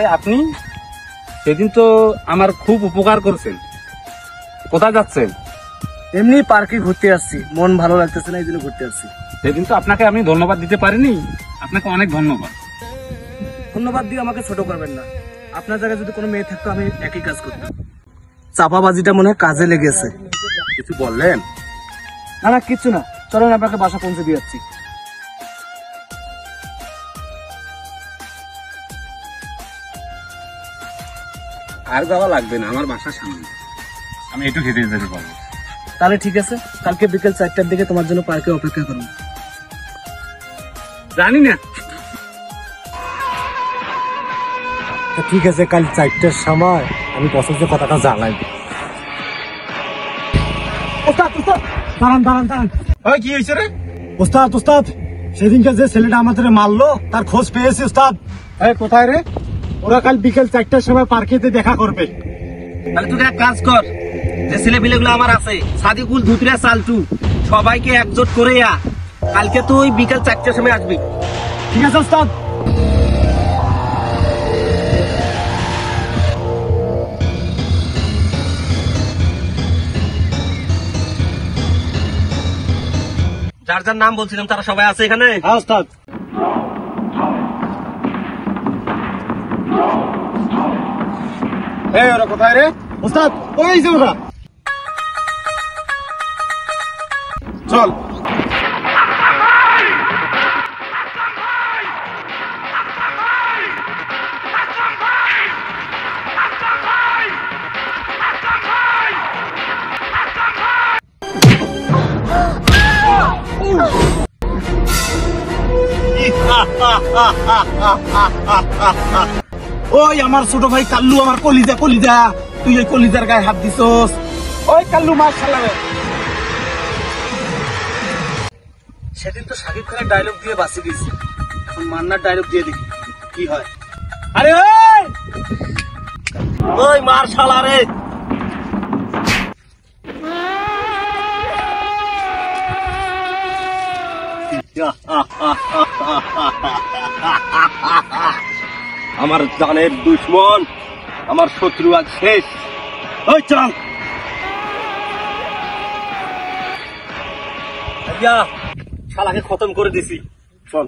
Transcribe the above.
আরে আপনি সেদিন তো আমার খুব উপকার করছেন। কোথায় যাচ্ছেন? এমনি পার্কে ঘুরতে আসছি, মন ভালো লাগতেছে না, এই জন্য ঘুরতে আসছি। সেদিন তো আপনাকে আমি ধন্যবাদ দিতে পারিনি, আপনাকে অনেক ধন্যবাদ। ধন্যবাদ দিয়ে আমাকে ছোট করবেন না। আপনার জায়গায় যদি কোনো মেয়ে থাকতো আমি একই কাজ করতাম। চাপাবাজিটা মনে হয় কাজে লেগেছে। কিছু বললেন? না না, কিচ্ছু না, চলেন আপনাকে বাসা পৌঁছে দিয়ে যাচ্ছি। আর যাওয়া লাগবে না, আমার বাসার সামনে, আমি একটু হেঁটে যেতে পারবো। তাহলে ঠিক আছে, কালকে বিকেল 4টার দিকে তোমার জন্য পার্কে অপেক্ষা করুন। জানি না। ঠিক আছে, কাল 4টার সময় আমি বসের কথাটা জানাই। দাঁড়ান। কি হয়েছে রে? ওস্তাদ, সেদিনকে যে ছেলেটা আমাদের মারলো তার খোঁজ পেয়েছি ওস্তাদ। কোথায় রে? ওরা কাল বিকেল 4টার সময় পার্কেতে দেখা করবে। তাহলে তুই এক কাজ কর, যে ছেলে পিলেগুলো আমার আছে, সাদিকুল, ধুতরা, সালটু, সবাইকে একজোট করে কালকে তুই বিকেল 4টার সময় আসবি। ঠিক আছে ওস্তাদ। যার যার নাম বলছিলাম তারা সবাই আছে এখানে? হ্যাঁ ওস্তাদ। ওরা কোথায় রে? ওস্তাদ ওই যে ওরা। চল। ওই আমার ছোট ভাই কাল্লু, আমার কলিজা, তুই ওই কলিজার গায়ে হাত দিছস। ওই কাল্লু, মার শালারে। সেদিন তো শাকিব খানের ডায়লগ দিয়ে বাঁচি দিয়েছি, এখন মান্নার ডায়লগ দিয়ে দেখি কি হয়। আরে ওই মার শালারে। আমার জানের দুশ্মন, আমার শত্রু আজ শেষ। ওই চল শালাকে খতম করে দিছি, চল।